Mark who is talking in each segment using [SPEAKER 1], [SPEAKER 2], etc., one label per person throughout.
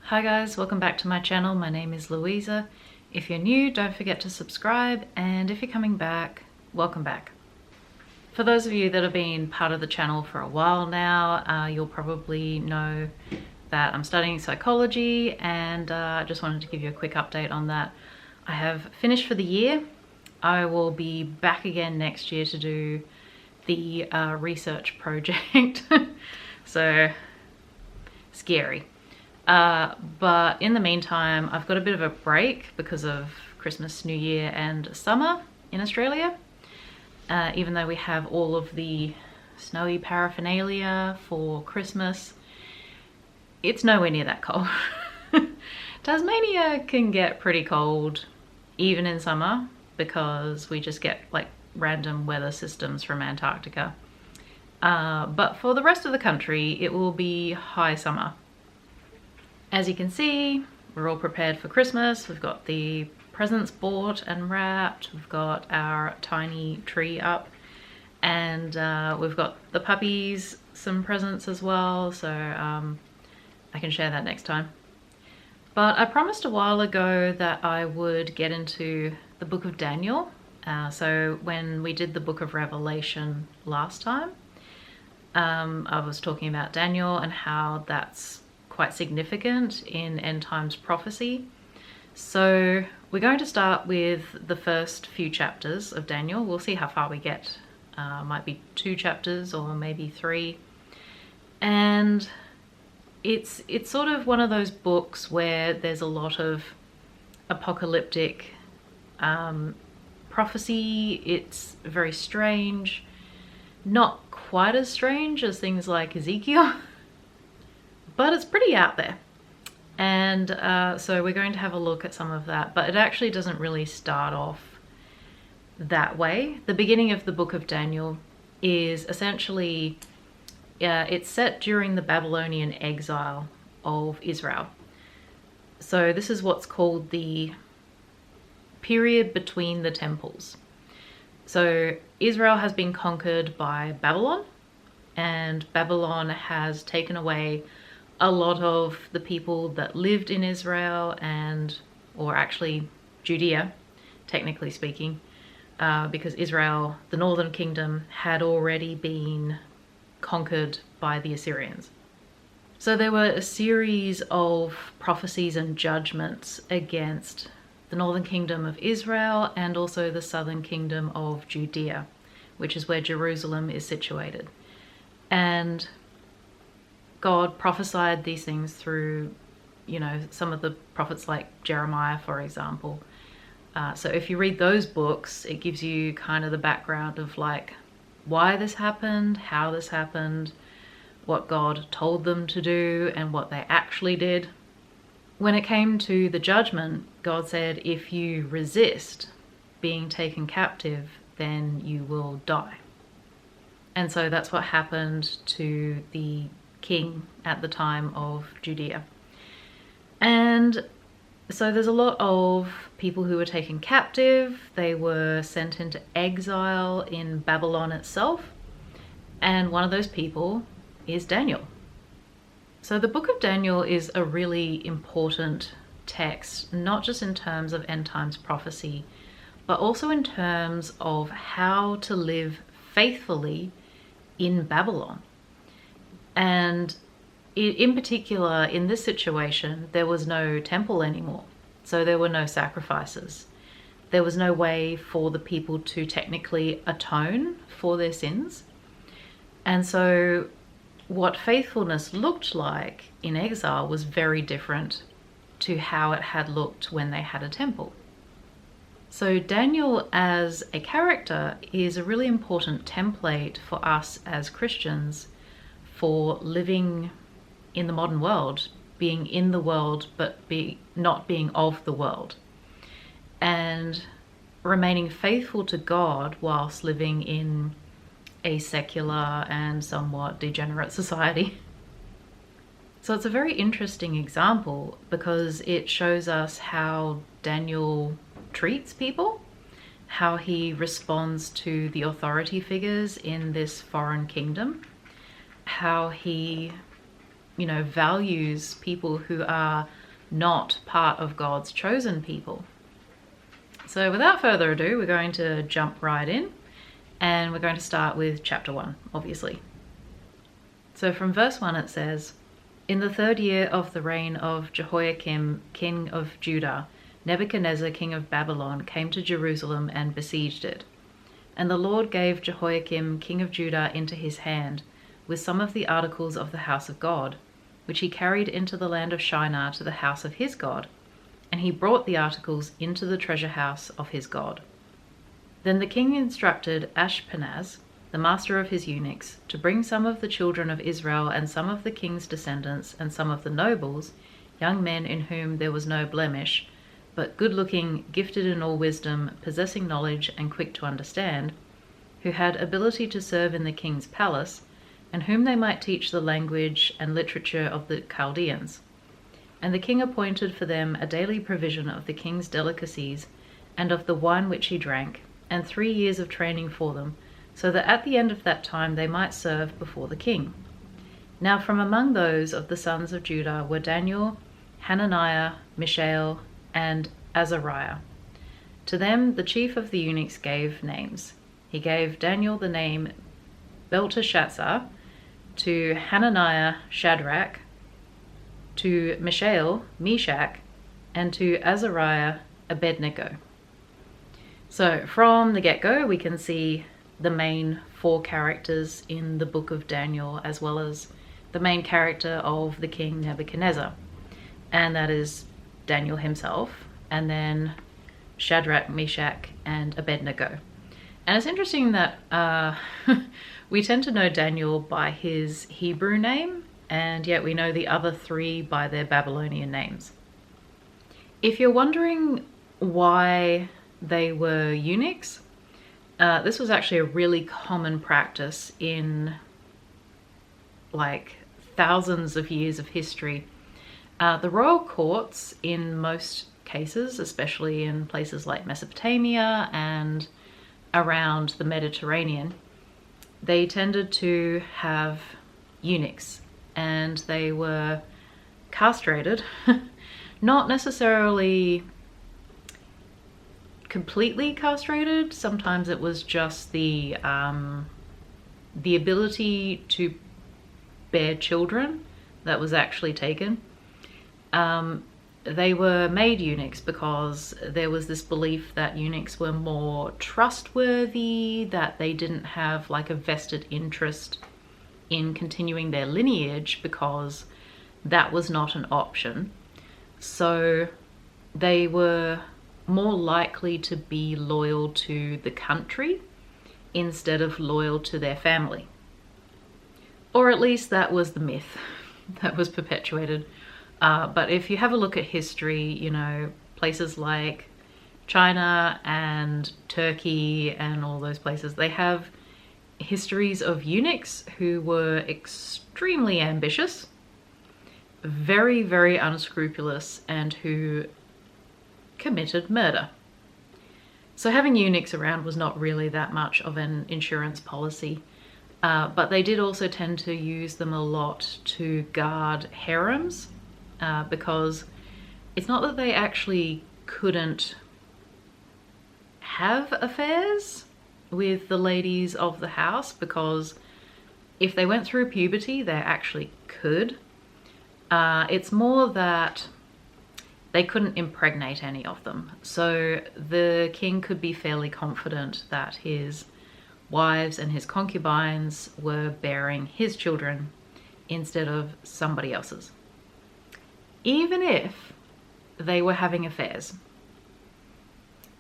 [SPEAKER 1] Hi guys, welcome back to my channel. My name is Louisa. If you're new, don't forget to subscribe, and if you're coming back, welcome back. For those of you that have been part of the channel for a while now, you'll probably know that I'm studying psychology, and I just wanted to give you a quick update on that. I have finished for the year. I will be back again next year to do the research project. So scary. But in the meantime, I've got a bit of a break because of Christmas, New Year and summer in Australia. Even though we have all of the snowy paraphernalia for Christmas, it's nowhere near that cold. Tasmania can get pretty cold even in summer because we just get like random weather systems from Antarctica. But for the rest of the country, it will be high summer. As you can see, we're all prepared for Christmas. We've got the presents bought and wrapped. We've got our tiny tree up, and we've got the puppies some presents as well, so I can share that next time. But I promised a while ago that I would get into the book of Daniel. So when we did the book of Revelation last time, I was talking about Daniel and how that's quite significant in end times prophecy. So we're going to start with the first few chapters of Daniel. We'll see how far we get. Might be 2 chapters or maybe 3. And it's sort of one of those books where there's a lot of apocalyptic prophecy. It's very strange, not quite as strange as things like Ezekiel, but it's pretty out there. And so we're going to have a look at some of that, but it actually doesn't really start off that way. The beginning of the book of Daniel is essentially, it's set during the Babylonian exile of Israel. So this is what's called the period between the temples. So Israel has been conquered by Babylon, and Babylon has taken away a lot of the people that lived in Israel or actually Judea, technically speaking, because Israel, the northern kingdom, had already been conquered by the Assyrians. So there were a series of prophecies and judgments against the northern kingdom of Israel and also the southern kingdom of Judea, which is where Jerusalem is situated. And God prophesied these things through, some of the prophets like Jeremiah, for example. So if you read those books, it gives you kind of the background of like why this happened, how this happened, what God told them to do, and what they actually did. When it came to the judgment, God said, if you resist being taken captive, then you will die. And so that's what happened to the king at the time of Judea. And so there's a lot of people who were taken captive. They were sent into exile in Babylon itself. And one of those people is Daniel. So the book of Daniel is a really important text, not just in terms of end times prophecy, but also in terms of how to live faithfully in Babylon. And in particular, in this situation, there was no temple anymore. So there were no sacrifices. There was no way for the people to technically atone for their sins. And so what faithfulness looked like in exile was very different to how it had looked when they had a temple. So Daniel as a character is a really important template for us as Christians for living in the modern world, being in the world but not being of the world, and remaining faithful to God whilst living in a secular and somewhat degenerate society. So it's a very interesting example because it shows us how Daniel treats people, how he responds to the authority figures in this foreign kingdom, how he values people who are not part of God's chosen people. So without further ado, we're going to jump right in, and we're going to start with chapter 1, obviously. So from verse 1 it says, "In the 3rd year of the reign of Jehoiakim, king of Judah, Nebuchadnezzar, king of Babylon, came to Jerusalem and besieged it. And the Lord gave Jehoiakim, king of Judah, into his hand, with some of the articles of the house of God, which he carried into the land of Shinar to the house of his God. And he brought the articles into the treasure house of his God. Then the king instructed Ashpenaz, the master of his eunuchs, to bring some of the children of Israel and some of the king's descendants and some of the nobles, young men in whom there was no blemish, but good-looking, gifted in all wisdom, possessing knowledge and quick to understand, who had ability to serve in the king's palace, and whom they might teach the language and literature of the Chaldeans. And the king appointed for them a daily provision of the king's delicacies and of the wine which he drank, and 3 years of training for them, so that at the end of that time they might serve before the king. Now from among those of the sons of Judah were Daniel, Hananiah, Mishael, and Azariah. To them the chief of the eunuchs gave names. He gave Daniel the name Belteshazzar, to Hananiah Shadrach, to Mishael Meshach, and to Azariah Abednego." So from the get-go we can see the main 4 characters in the book of Daniel, as well as the main character of the king Nebuchadnezzar, and that is Daniel himself, and then Shadrach, Meshach, and Abednego. And it's interesting that we tend to know Daniel by his Hebrew name, and yet we know the other 3 by their Babylonian names. If you're wondering why they were eunuchs, this was actually a really common practice in like thousands of years of history. The royal courts, in most cases, especially in places like Mesopotamia and around the Mediterranean, they tended to have eunuchs, and they were castrated, not necessarily completely castrated. Sometimes it was just the ability to bear children that was actually taken. They were made eunuchs because there was this belief that eunuchs were more trustworthy, that they didn't have like a vested interest in continuing their lineage because that was not an option. So they were more likely to be loyal to the country instead of loyal to their family. Or at least that was the myth that was perpetuated. But if you have a look at history, places like China and Turkey and all those places, they have histories of eunuchs who were extremely ambitious, very, very unscrupulous, and who committed murder. So having eunuchs around was not really that much of an insurance policy, but they did also tend to use them a lot to guard harems, because it's not that they actually couldn't have affairs with the ladies of the house, because if they went through puberty, they actually could. It's more that they couldn't impregnate any of them. So the king could be fairly confident that his wives and his concubines were bearing his children instead of somebody else's, even if they were having affairs.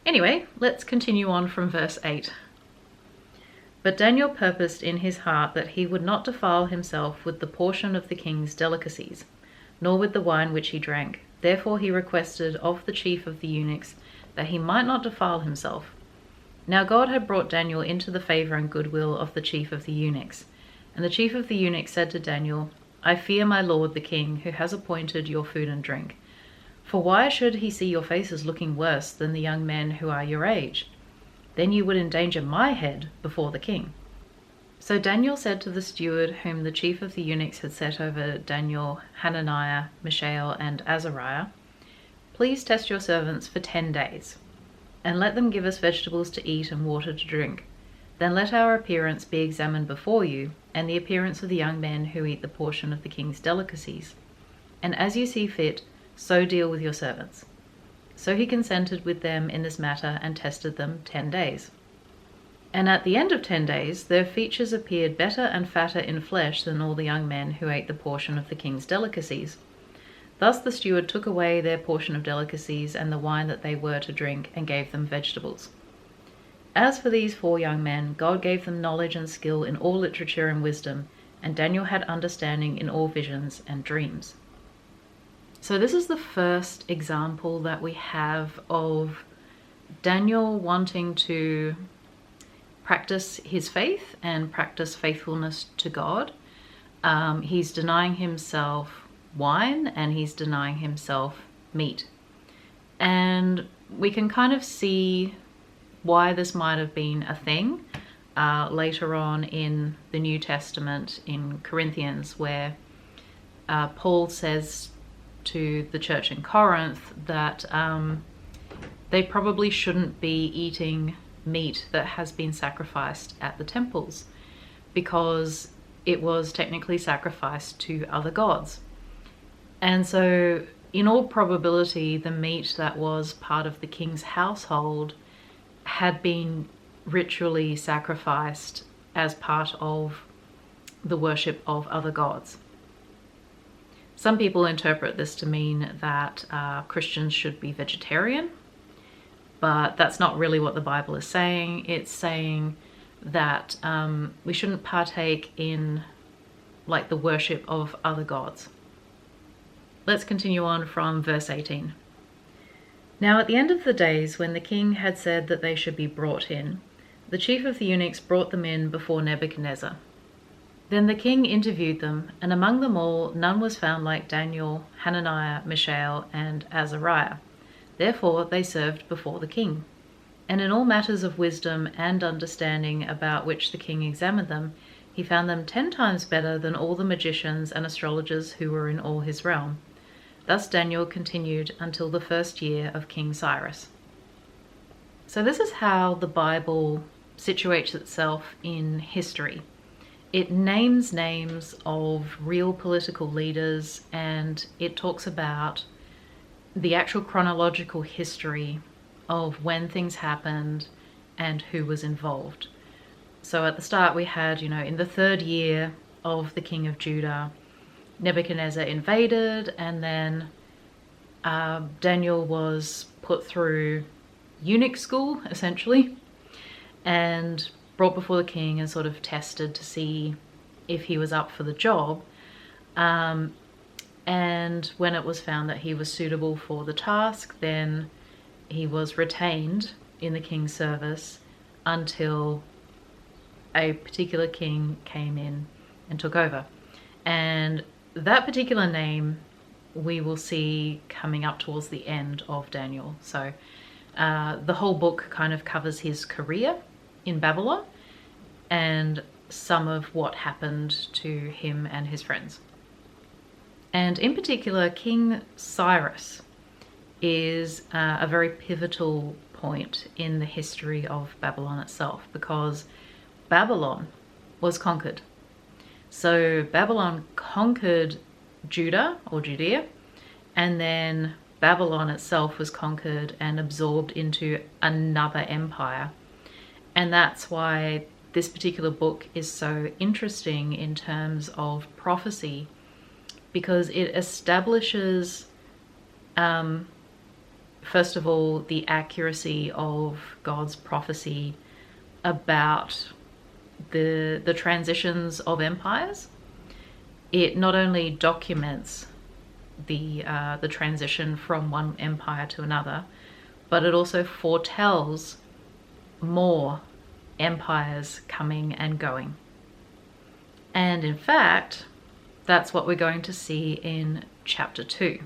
[SPEAKER 1] Anyway, let's continue on from verse 8. "But Daniel purposed in his heart that he would not defile himself with the portion of the king's delicacies, nor with the wine which he drank. Therefore he requested of the chief of the eunuchs that he might not defile himself. Now God had brought Daniel into the favor and goodwill of the chief of the eunuchs. And the chief of the eunuchs said to Daniel, I fear my lord the king, who has appointed your food and drink. For why should he see your faces looking worse than the young men who are your age? Then you would endanger my head before the king. So Daniel said to the steward whom the chief of the eunuchs had set over Daniel, Hananiah, Mishael, and Azariah, "Please test your servants for 10 days, and let them give us vegetables to eat and water to drink. Then let our appearance be examined before you, and the appearance of the young men who eat the portion of the king's delicacies. And as you see fit, so deal with your servants." So he consented with them in this matter and tested them 10 days. And at the end of 10 days, their features appeared better and fatter in flesh than all the young men who ate the portion of the king's delicacies. Thus the steward took away their portion of delicacies and the wine that they were to drink, and gave them vegetables. As for these 4 young men, God gave them knowledge and skill in all literature and wisdom, and Daniel had understanding in all visions and dreams. So this is the first example that we have of Daniel wanting to practice his faith and practice faithfulness to God. He's denying himself wine and he's denying himself meat. And we can kind of see why this might have been a thing later on in the New Testament in Corinthians, where Paul says to the church in Corinth that they probably shouldn't be eating meat that has been sacrificed at the temples, because it was technically sacrificed to other gods. And so in all probability, the meat that was part of the king's household had been ritually sacrificed as part of the worship of other gods. Some people interpret this to mean that Christians should be vegetarian, but that's not really what the Bible is saying. It's saying that we shouldn't partake in like the worship of other gods. Let's continue on from verse 18. Now at the end of the days, when the king had said that they should be brought in, the chief of the eunuchs brought them in before Nebuchadnezzar. Then the king interviewed them, and among them all none was found like Daniel, Hananiah, Mishael, and Azariah. Therefore they served before the king. And in all matters of wisdom and understanding about which the king examined them, he found them 10 times better than all the magicians and astrologers who were in all his realm. Thus Daniel continued until the 1st year of King Cyrus. So this is how the Bible situates itself in history. It names names of real political leaders, and it talks about the actual chronological history of when things happened and who was involved. So at the start we had, in the 3rd year of the king of Judah, Nebuchadnezzar invaded, and then Daniel was put through eunuch school, essentially, and brought before the king and sort of tested to see if he was up for the job. And when it was found that he was suitable for the task, then he was retained in the king's service until a particular king came in and took over. And that particular name we will see coming up towards the end of Daniel. So the whole book kind of covers his career in Babylon and some of what happened to him and his friends. And in particular, King Cyrus is a very pivotal point in the history of Babylon itself, because Babylon was conquered. So Babylon conquered Judah or Judea, and then Babylon itself was conquered and absorbed into another empire. And that's why this particular book is so interesting in terms of prophecy, because it establishes, first of all, the accuracy of God's prophecy about the transitions of empires. It not only documents the transition from one empire to another, but it also foretells more empires coming and going. And in fact, that's what we're going to see in chapter 2.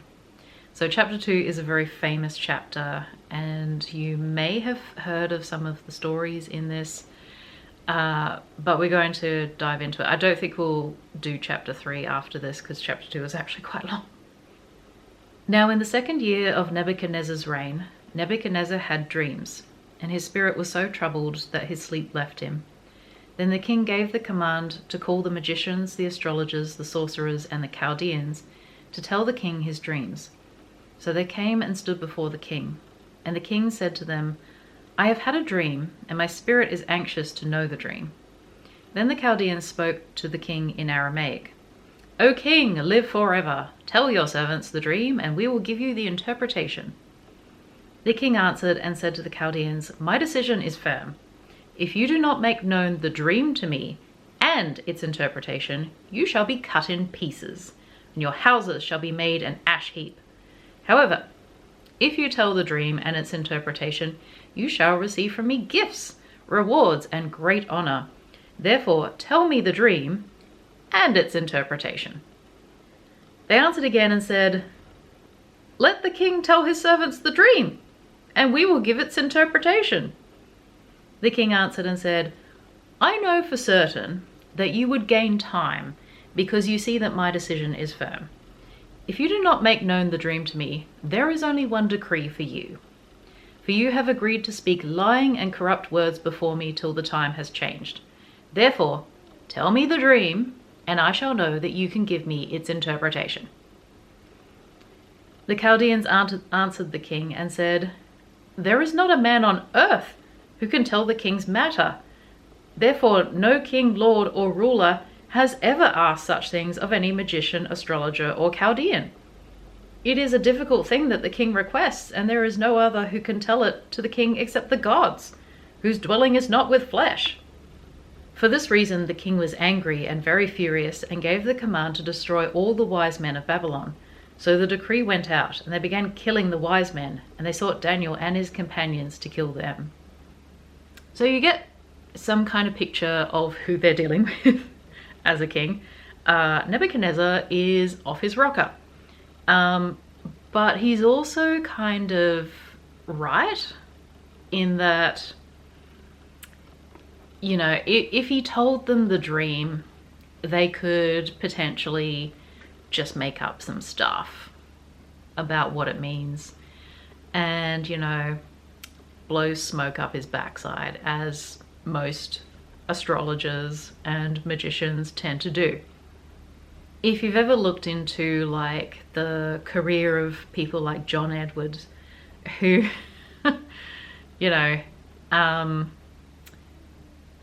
[SPEAKER 1] So chapter 2 is a very famous chapter, and you may have heard of some of the stories in this. But we're going to dive into it. I don't think we'll do chapter 3 after this because chapter 2 is actually quite long. Now in the 2nd year of Nebuchadnezzar's reign, Nebuchadnezzar had dreams, and his spirit was so troubled that his sleep left him. Then the king gave the command to call the magicians, the astrologers, the sorcerers, and the Chaldeans to tell the king his dreams. So they came and stood before the king. And the king said to them, I have had a dream, and my spirit is anxious to know the dream. Then the Chaldeans spoke to the king in Aramaic. O king, live forever. Tell your servants the dream, and we will give you the interpretation. The king answered and said to the Chaldeans, My decision is firm. If you do not make known the dream to me and its interpretation, you shall be cut in pieces, and your houses shall be made an ash heap. However, if you tell the dream and its interpretation, you shall receive from me gifts, rewards, and great honor. Therefore, tell me the dream and its interpretation. They answered again and said, Let the king tell his servants the dream, and we will give its interpretation. The king answered and said, I know for certain that you would gain time, because you see that my decision is firm. If you do not make known the dream to me, there is only one decree for you. For you have agreed to speak lying and corrupt words before me till the time has changed. Therefore, tell me the dream, and I shall know that you can give me its interpretation. The Chaldeans answered the king and said, There is not a man on earth who can tell the king's matter. Therefore, no king, lord, or ruler has ever asked such things of any magician, astrologer, or Chaldean. It is a difficult thing that the king requests, and there is no other who can tell it to the king except the gods, whose dwelling is not with flesh. For this reason the king was angry and very furious, and gave the command to destroy all the wise men of Babylon. So the decree went out, and they began killing the wise men, and they sought Daniel and his companions to kill them. So you get some kind of picture of who they're dealing with as a king. Nebuchadnezzar is off his rocker. But he's also kind of right in that, you know, if he told them the dream, they could potentially just make up some stuff about what it means and, you know, blow smoke up his backside, as most astrologers and magicians tend to do. If you've ever looked into like the career of people like John Edwards, who, you know,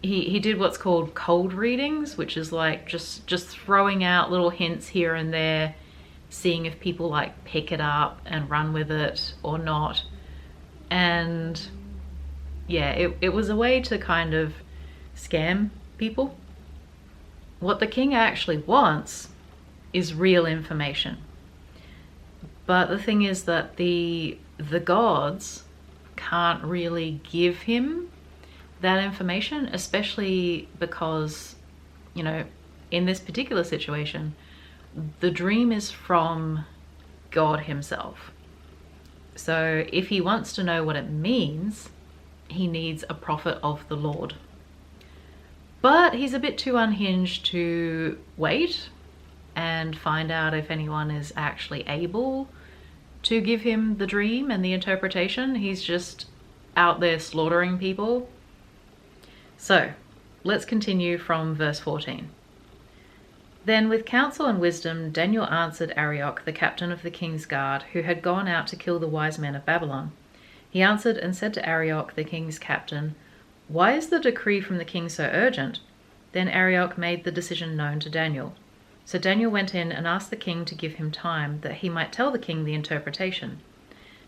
[SPEAKER 1] he did what's called cold readings, which is like just throwing out little hints here and there, seeing if people like pick it up and run with it or not. And yeah, it was a way to kind of scam people. What the king actually wants is real information. But the thing is that the gods can't really give him that information, especially because, you know, in this particular situation, the dream is from God himself. So if he wants to know what it means, he needs a prophet of the Lord. But he's a bit too unhinged to wait and find out if anyone is actually able to give him the dream and the interpretation. He's just out there slaughtering people. So let's continue from verse 14. Then with counsel and wisdom, Daniel answered Arioch, the captain of the king's guard, who had gone out to kill the wise men of Babylon. He answered and said to Arioch, the king's captain, Why is the decree from the king so urgent? Then Arioch made the decision known to Daniel. So Daniel went in and asked the king to give him time, that he might tell the king the interpretation.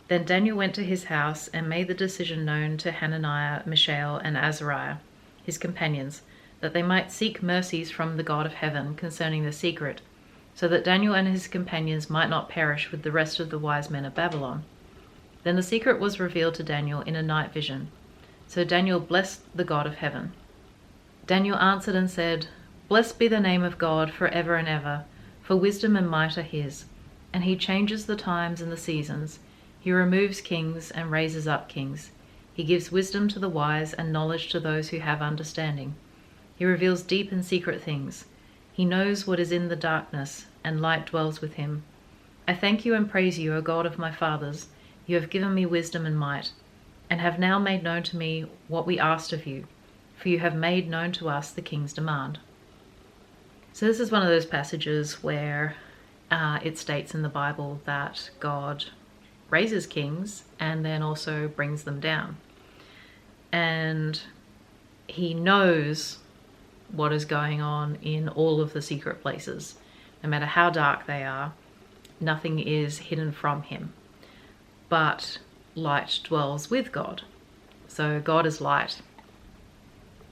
[SPEAKER 1] Then Daniel went to his house and made the decision known to Hananiah, Mishael, and Azariah, his companions, that they might seek mercies from the God of heaven concerning the secret, so that Daniel and his companions might not perish with the rest of the wise men of Babylon. Then the secret was revealed to Daniel in a night vision. So Daniel blessed the God of heaven. Daniel answered and said, Blessed be the name of God forever and ever, for wisdom and might are his, and he changes the times and the seasons. He removes kings and raises up kings. He gives wisdom to the wise and knowledge to those who have understanding. He reveals deep and secret things. He knows what is in the darkness, and light dwells with him. I thank you and praise you, O God of my fathers. You have given me wisdom and might, and have now made known to me what we asked of you, for you have made known to us the king's demand. So this is one of those passages where it states in the Bible that God raises kings and then also brings them down. And he knows what is going on in all of the secret places. No matter how dark they are, nothing is hidden from him. But light dwells with God. So God is light.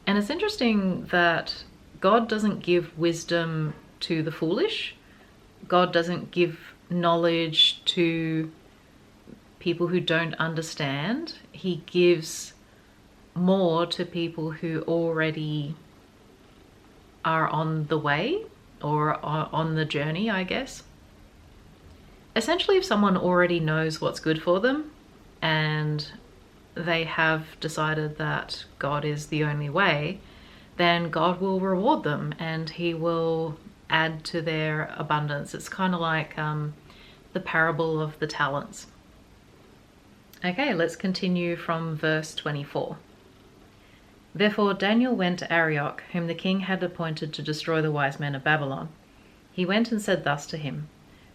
[SPEAKER 1] And it's interesting that God doesn't give wisdom to the foolish. God doesn't give knowledge to people who don't understand. He gives more to people who already are on the way or are on the journey, I guess. Essentially, if someone already knows what's good for them and they have decided that God is the only way, then God will reward them and he will add to their abundance. It's kind of like the parable of the talents. Okay, let's continue from verse 24. Therefore Daniel went to Arioch, whom the king had appointed to destroy the wise men of Babylon. He went and said thus to him,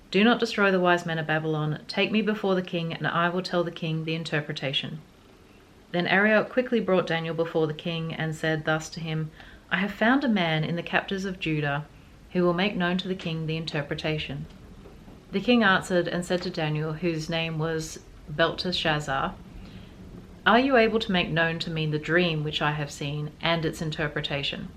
[SPEAKER 1] Do not destroy the wise men of Babylon. Take me before the king, and I will tell the king the interpretation. Then Arioch quickly brought Daniel before the king and said thus to him, I have found a man in the captives of Judah who will make known to the king the interpretation. The king answered and said to Daniel, whose name was Belteshazzar, Are you able to make known to me the dream which I have seen and its interpretation?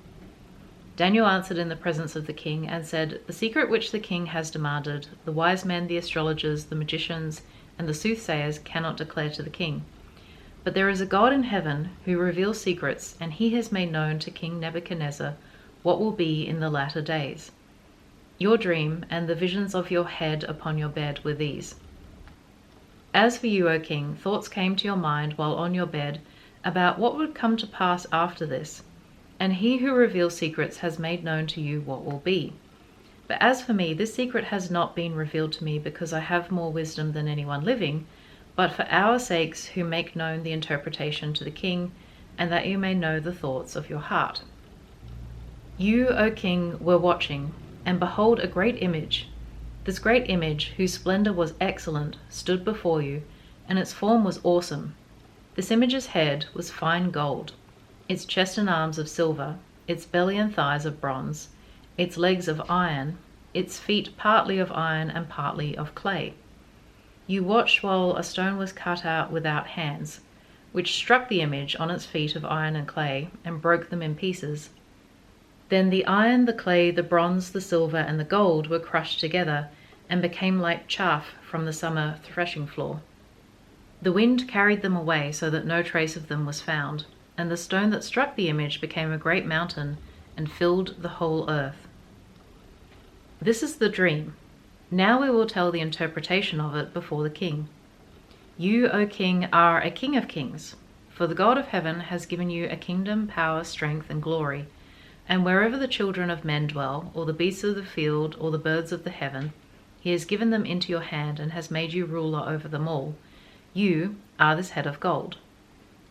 [SPEAKER 1] Daniel answered in the presence of the king and said, The secret which the king has demanded, the wise men, the astrologers, the magicians, and the soothsayers cannot declare to the king. But there is a God in heaven who reveals secrets, and he has made known to King Nebuchadnezzar what will be in the latter days. Your dream and the visions of your head upon your bed were these. As for you, O king, thoughts came to your mind while on your bed about what would come to pass after this, and he who reveals secrets has made known to you what will be. But as for me, this secret has not been revealed to me because I have more wisdom than anyone living, but for our sakes who make known the interpretation to the king, and that you may know the thoughts of your heart. You, O king, were watching, and behold a great image. This great image, whose splendor was excellent, stood before you, and its form was awesome. This image's head was fine gold, its chest and arms of silver, its belly and thighs of bronze, its legs of iron, its feet partly of iron and partly of clay. You watched while a stone was cut out without hands, which struck the image on its feet of iron and clay, and broke them in pieces. Then the iron, the clay, the bronze, the silver, and the gold were crushed together, and became like chaff from the summer threshing floor. The wind carried them away, so that no trace of them was found, and the stone that struck the image became a great mountain, and filled the whole earth. This is the dream. Now we will tell the interpretation of it before the king. You, O king, are a king of kings, for the God of heaven has given you a kingdom, power, strength, and glory. And wherever the children of men dwell, or the beasts of the field, or the birds of the heaven, he has given them into your hand and has made you ruler over them all. You are this head of gold.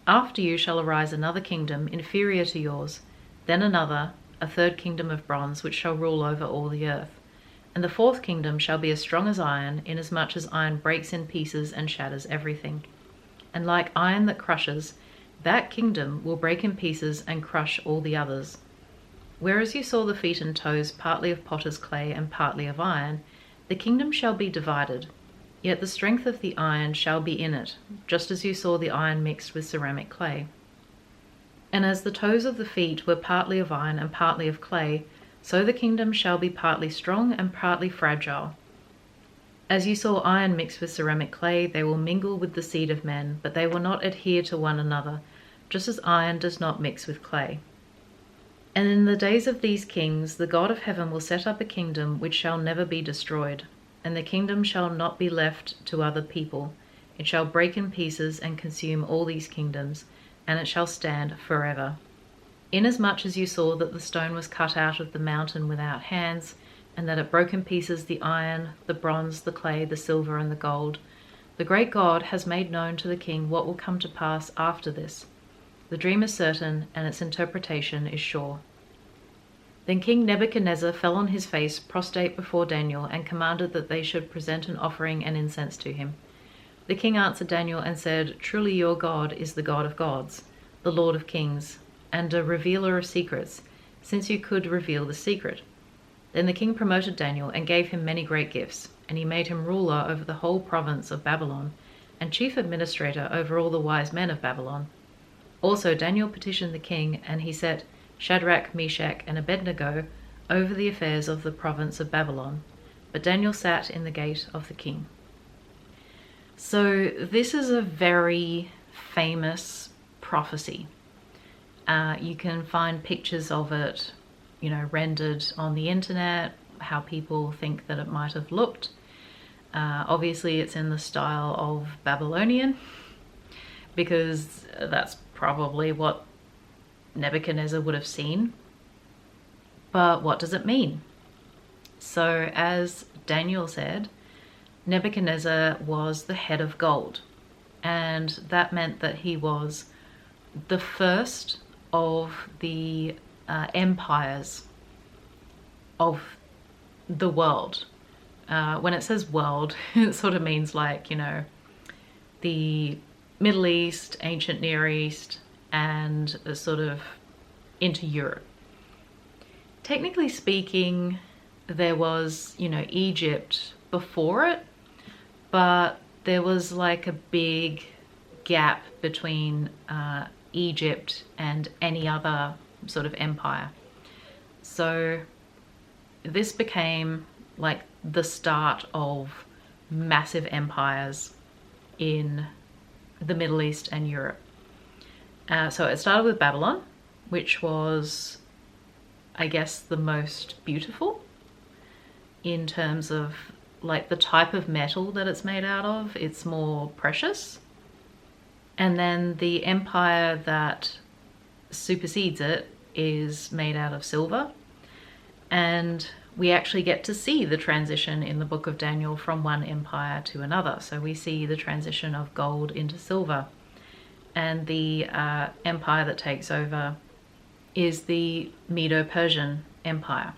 [SPEAKER 1] After you shall arise another kingdom inferior to yours, then another, a third kingdom of bronze, which shall rule over all the earth. And the fourth kingdom shall be as strong as iron, inasmuch as iron breaks in pieces and shatters everything. And like iron that crushes, that kingdom will break in pieces and crush all the others. Whereas you saw the feet and toes partly of potter's clay and partly of iron, the kingdom shall be divided, yet the strength of the iron shall be in it, just as you saw the iron mixed with ceramic clay. And as the toes of the feet were partly of iron and partly of clay, so the kingdom shall be partly strong and partly fragile. As you saw iron mixed with ceramic clay, they will mingle with the seed of men, but they will not adhere to one another, just as iron does not mix with clay. And in the days of these kings, the God of heaven will set up a kingdom which shall never be destroyed, and the kingdom shall not be left to other people. It shall break in pieces and consume all these kingdoms, and it shall stand forever. Inasmuch as you saw that the stone was cut out of the mountain without hands, and that it broke in pieces the iron, the bronze, the clay, the silver, and the gold, the great God has made known to the king what will come to pass after this. The dream is certain, and its interpretation is sure. Then King Nebuchadnezzar fell on his face, prostrate before Daniel, and commanded that they should present an offering and incense to him. The king answered Daniel and said, Truly your God is the God of gods, the Lord of kings, and a revealer of secrets, since you could reveal the secret. Then the king promoted Daniel and gave him many great gifts, and he made him ruler over the whole province of Babylon, and chief administrator over all the wise men of Babylon. Also Daniel petitioned the king, and he set Shadrach, Meshach, and Abednego over the affairs of the province of Babylon. But Daniel sat in the gate of the king. So this is a very famous prophecy. You can find pictures of it, rendered on the internet, how people think that it might have looked. Obviously it's in the style of Babylonian, because that's probably what Nebuchadnezzar would have seen. But what does it mean? So as Daniel said, Nebuchadnezzar was the head of gold, and that meant that he was the first of the empires of the world. When it says world, it sort of means like, the Middle East, ancient Near East, and sort of into Europe. Technically speaking, there was, Egypt before it, but there was like a big gap between Egypt and any other sort of empire. So this became like the start of massive empires in the Middle East and Europe. So it started with Babylon, which was, I guess, the most beautiful in terms of like the type of metal that it's made out of. It's more precious. And then the empire that supersedes it is made out of silver. And we actually get to see the transition in the book of Daniel from one empire to another. So we see the transition of gold into silver. And the empire that takes over is the Medo-Persian Empire.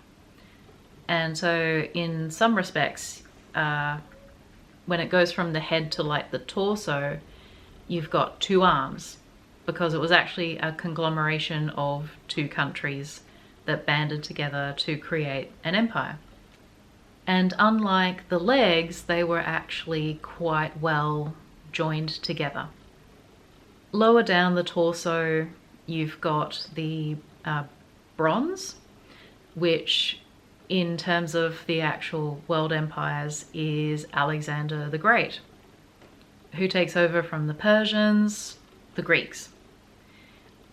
[SPEAKER 1] And so in some respects, when it goes from the head to like the torso, you've got two arms, because it was actually a conglomeration of two countries that banded together to create an empire. And unlike the legs, they were actually quite well joined together. Lower down the torso, you've got the bronze, which in terms of the actual world empires is Alexander the Great, who takes over from the Persians, the Greeks.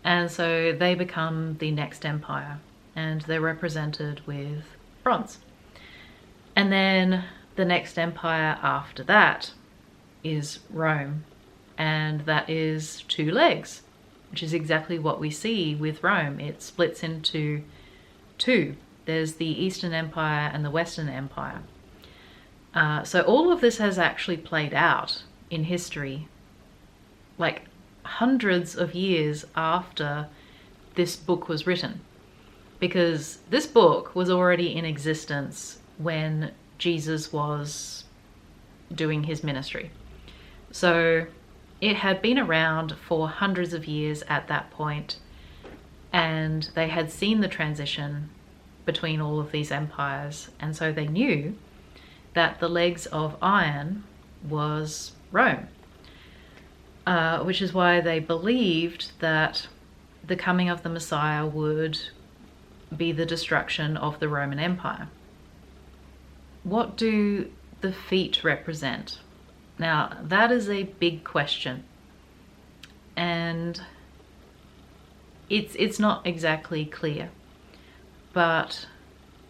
[SPEAKER 1] And so they become the next empire, and they're represented with bronze. And then the next empire after that is Rome, and that is two legs, which is exactly what we see with Rome. It splits into two. There's the Eastern Empire and the Western Empire. So all of this has actually played out in history, like hundreds of years after this book was written, because this book was already in existence when Jesus was doing his ministry. So it had been around for hundreds of years at that point, and they had seen the transition between all of these empires, and so they knew that the legs of iron was Rome, which is why they believed that the coming of the Messiah would be the destruction of the Roman Empire. What do the feet represent? Now, that is a big question, and it's not exactly clear, but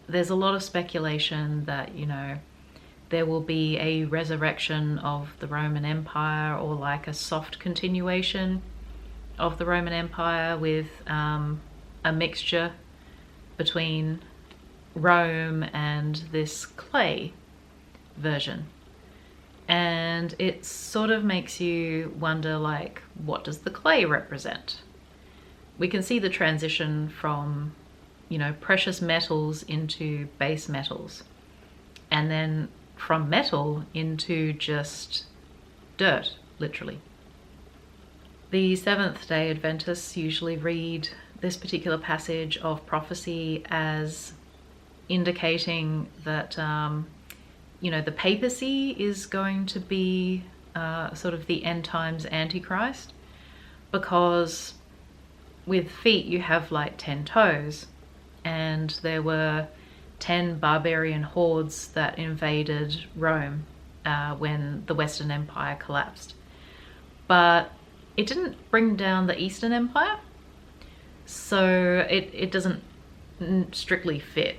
[SPEAKER 1] there's a lot of speculation that, there will be a resurrection of the Roman Empire, or like a soft continuation of the Roman Empire with a mixture between Rome and this clay version. And it sort of makes you wonder, like, what does the clay represent? We can see the transition from, precious metals into base metals, and then from metal into just dirt, literally. The Seventh-day Adventists usually read this particular passage of prophecy as indicating that the papacy is going to be sort of the end times antichrist, because with feet you have like 10 toes, and there were 10 barbarian hordes that invaded Rome when the Western Empire collapsed. But it didn't bring down the Eastern Empire, so it doesn't strictly fit.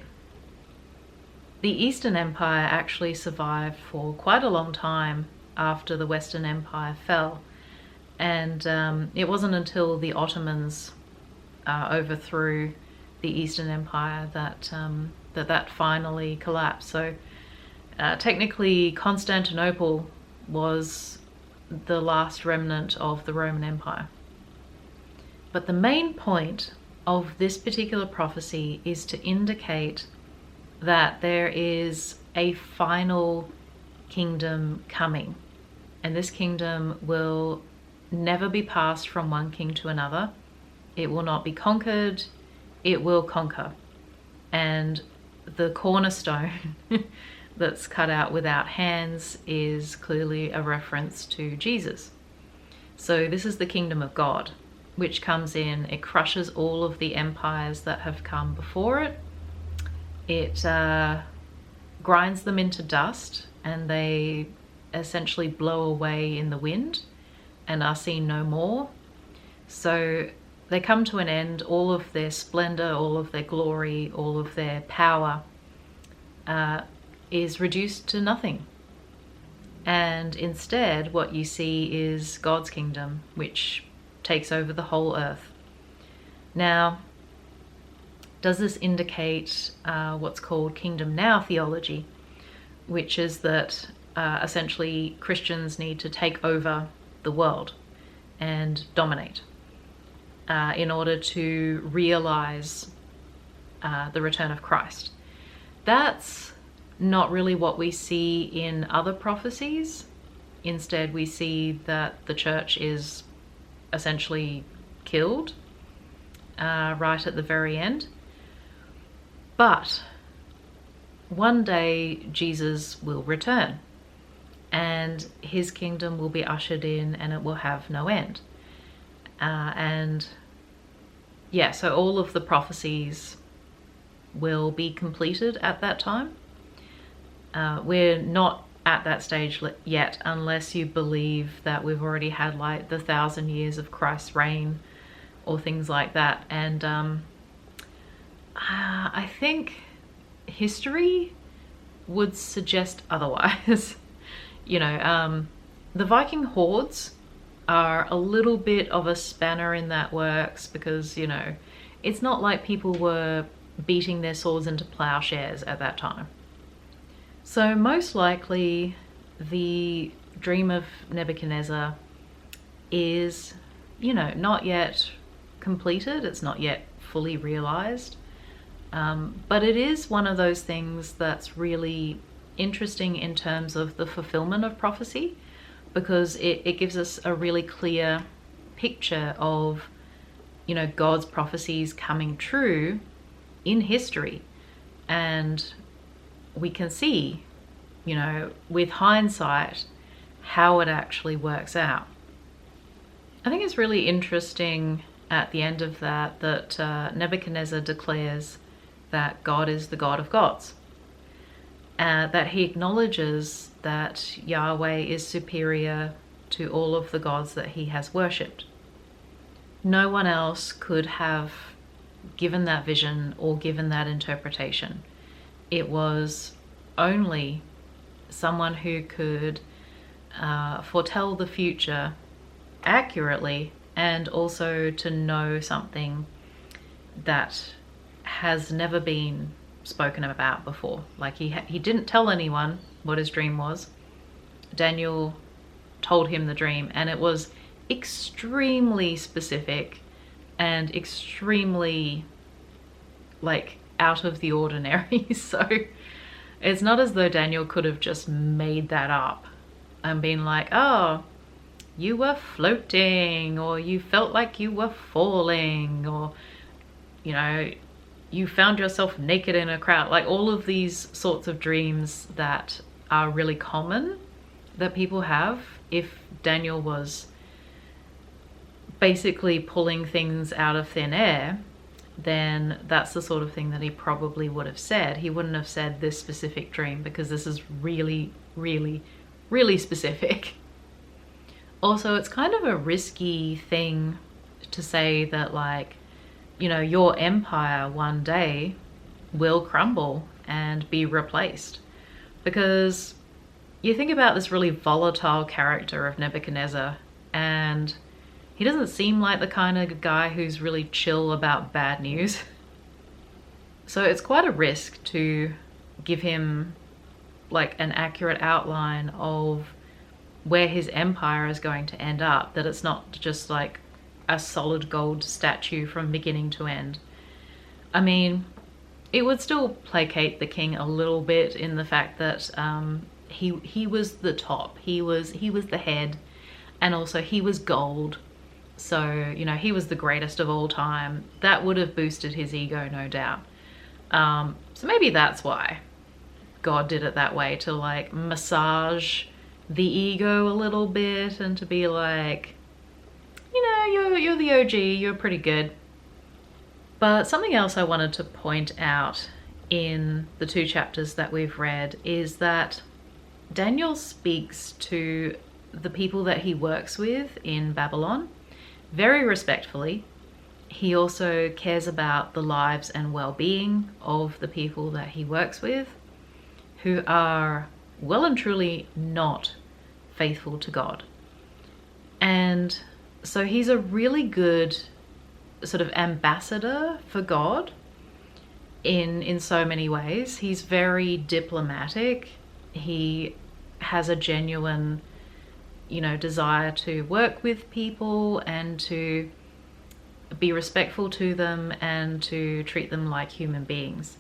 [SPEAKER 1] The Eastern Empire actually survived for quite a long time after the Western Empire fell, and it wasn't until the Ottomans overthrew the Eastern Empire that finally collapsed. So technically Constantinople was the last remnant of the Roman Empire. But the main point of this particular prophecy is to indicate that there is a final kingdom coming, and this kingdom will never be passed from one king to another. It will not be conquered, it will conquer. And the cornerstone that's cut out without hands is clearly a reference to Jesus. So this is the kingdom of God, which comes in, it crushes all of the empires that have come before it. It grinds them into dust, and they essentially blow away in the wind and are seen no more. So they come to an end. All of their splendor, all of their glory, all of their power is reduced to nothing. And instead, what you see is God's kingdom, which takes over the whole earth. Now, does this indicate what's called kingdom now theology, which is that essentially Christians need to take over the world and dominate in order to realize the return of Christ? That's not really what we see in other prophecies. Instead, we see that the church is essentially killed right at the very end. But one day Jesus will return, and his kingdom will be ushered in, and it will have no end. So all of the prophecies will be completed at that time. We're not at that stage yet, unless you believe that we've already had like the 1,000 years of Christ's reign or things like that. And I think history would suggest otherwise. The Viking hordes are a little bit of a spanner in that works, because it's not like people were beating their swords into plowshares at that time. So most likely the dream of Nebuchadnezzar is not yet completed, it's not yet fully realized, but it is one of those things that's really interesting in terms of the fulfillment of prophecy, because it gives us a really clear picture of God's prophecies coming true in history. And we can see with hindsight how it actually works out. I think it's really interesting at the end of that Nebuchadnezzar declares that God is the God of gods, that he acknowledges that Yahweh is superior to all of the gods that he has worshipped. No one else could have given that vision or given that interpretation. It was only someone who could foretell the future accurately, and also to know something that has never been spoken about before. Like he didn't tell anyone what his dream was. Daniel told him the dream, and it was extremely specific and extremely like out of the ordinary. So it's not as though Daniel could have just made that up and been like, oh, you were floating, or you felt like you were falling, or, you know, you found yourself naked in a crowd. Like all of these sorts of dreams that are really common that people have. If Daniel was basically pulling things out of thin air, then that's the sort of thing that he probably would have said. He wouldn't have said this specific dream, because this is really, really, really specific. Also, it's kind of a risky thing to say that, like, you know, your empire one day will crumble and be replaced. Because you think about this really volatile character of Nebuchadnezzar, and he doesn't seem like the kind of guy who's really chill about bad news. So it's quite a risk to give him like an accurate outline of where his empire is going to end up, that it's not just like a solid gold statue from beginning to end. I mean, it would still placate the king a little bit in the fact that he was the top, he was the head, and also he was gold. So, you know, he was the greatest of all time. That would have boosted his ego, no doubt. So maybe that's why God did it that way, to like massage the ego a little bit, and to be like, you know, you're the OG, you're pretty good. But something else I wanted to point out in the 2 chapters that we've read is that Daniel speaks to the people that he works with in Babylon very respectfully. He also cares about the lives and well-being of the people that he works with, who are well and truly not faithful to God. And so he's a really good sort of ambassador for God in so many ways. He's very diplomatic. He has a genuine, you know, desire to work with people and to be respectful to them and to treat them like human beings.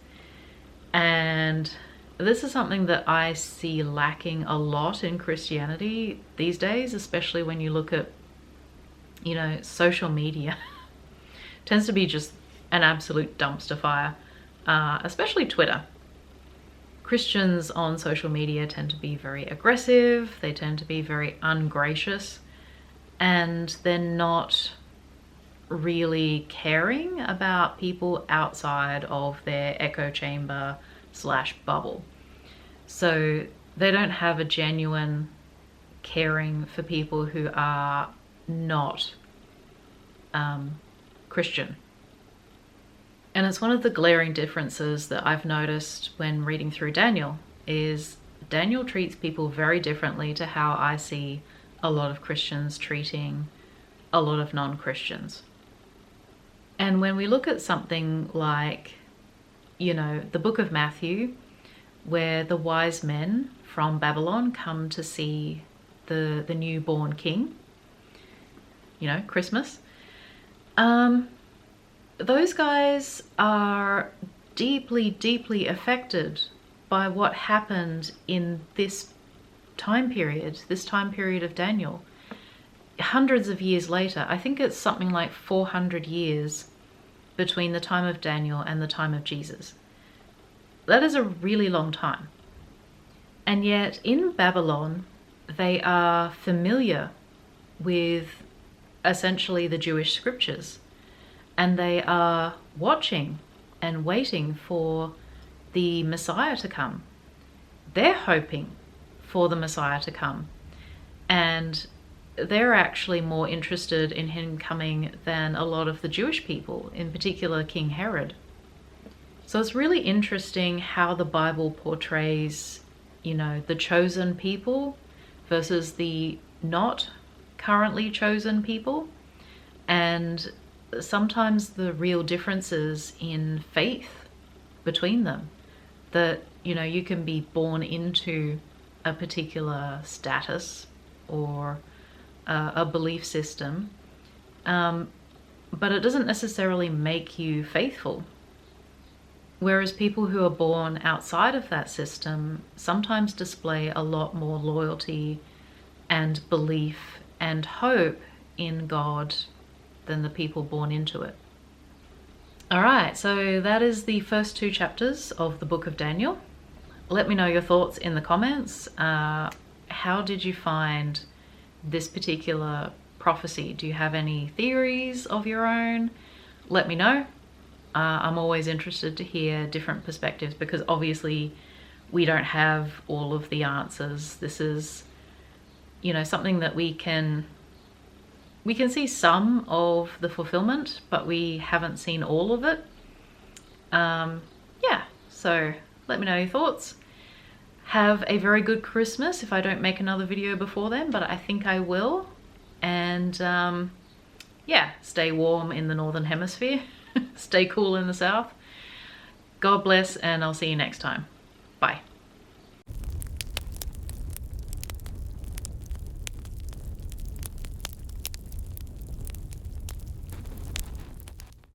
[SPEAKER 1] And this is something that I see lacking a lot in Christianity these days, especially when you look at, you know, social media. Tends to be just an absolute dumpster fire, especially Twitter. Christians on social media tend to be very aggressive, they tend to be very ungracious, and they're not really caring about people outside of their echo chamber / bubble. So they don't have a genuine caring for people who are not Christian. And it's one of the glaring differences that I've noticed when reading through Daniel, is Daniel treats people very differently to how I see a lot of Christians treating a lot of non-Christians. And when we look at something like, you know, the book of Matthew, where the wise men from Babylon come to see the newborn king, you know, Christmas, those guys are deeply, deeply affected by what happened in this time period of Daniel. Hundreds of years later, I think it's something like 400 years between the time of Daniel and the time of Jesus. That is a really long time. And yet in Babylon, they are familiar with essentially the Jewish scriptures, and they are watching and waiting for the Messiah to come. They're hoping for the Messiah to come, and they're actually more interested in him coming than a lot of the Jewish people, in particular King Herod. So it's really interesting how the Bible portrays, you know, the chosen people versus the not currently chosen people. And sometimes the real differences in faith between them, that, you know, you can be born into a particular status or a belief system, but it doesn't necessarily make you faithful. Whereas people who are born outside of that system sometimes display a lot more loyalty and belief and hope in God than the people born into it. All right, so that is the first 2 chapters of the book of Daniel. Let me know your thoughts in the comments. How did you find this particular prophecy? Do you have any theories of your own? Let me know. I'm always interested to hear different perspectives, because obviously we don't have all of the answers. This is, you know, something that we can see some of the fulfillment, but we haven't seen all of it. Yeah, so let me know your thoughts. Have a very good Christmas if I don't make another video before then, but I think I will. And yeah, stay warm in the Northern Hemisphere. Stay cool in the South. God bless, and I'll see you next time. Bye.